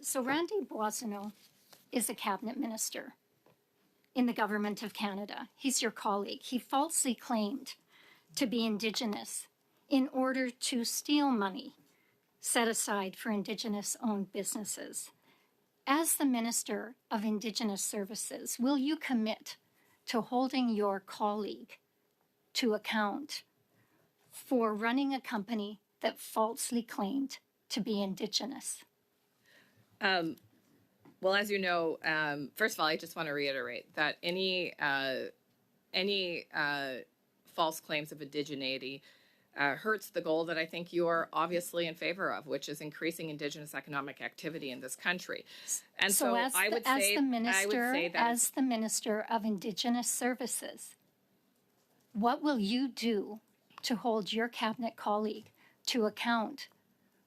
So Randy Boissonnault is a cabinet minister in the government of Canada. He's your colleague. He falsely claimed to be Indigenous in order to steal money set aside for Indigenous-owned businesses. As the Minister of Indigenous Services, will you commit to holding your colleague to account for running a company that falsely claimed to be Indigenous? Well, as you know, first of all, I just want to reiterate that any false claims of indigeneity hurts the goal that I think you are obviously in favor of, which is increasing Indigenous economic activity in this country. And so as the Minister of Indigenous Services, what will you do to hold your cabinet colleague to account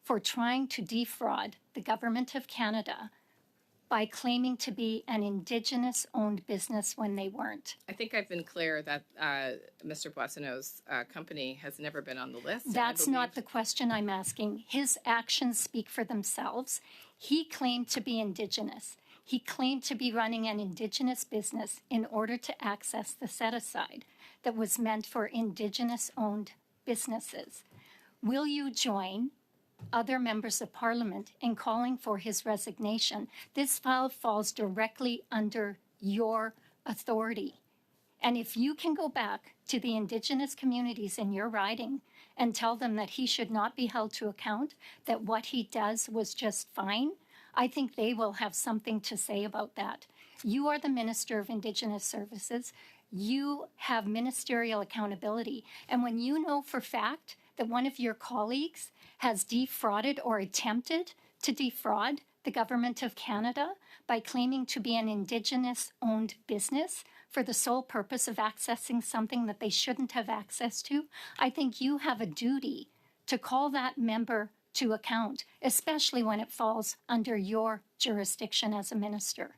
for trying to defraud the government of Canada by claiming to be an Indigenous-owned business when they weren't? I think I've been clear that Mr. Boissonnault's company has never been on the list. That's not the question I'm asking. His actions speak for themselves. He claimed to be Indigenous. He claimed to be running an Indigenous business in order to access the set-aside that was meant for Indigenous-owned businesses. Will you join other members of Parliament in calling for his resignation? This file falls directly under your authority. And if you can go back to the Indigenous communities in your riding and tell them that he should not be held to account, that what he does was just fine, I think they will have something to say about that. You are the Minister of Indigenous Services. You have ministerial accountability. And when you know for fact that one of your colleagues has defrauded or attempted to defraud the government of Canada by claiming to be an Indigenous-owned business for the sole purpose of accessing something that they shouldn't have access to, I think you have a duty to call that member to account, especially when it falls under your jurisdiction as a minister.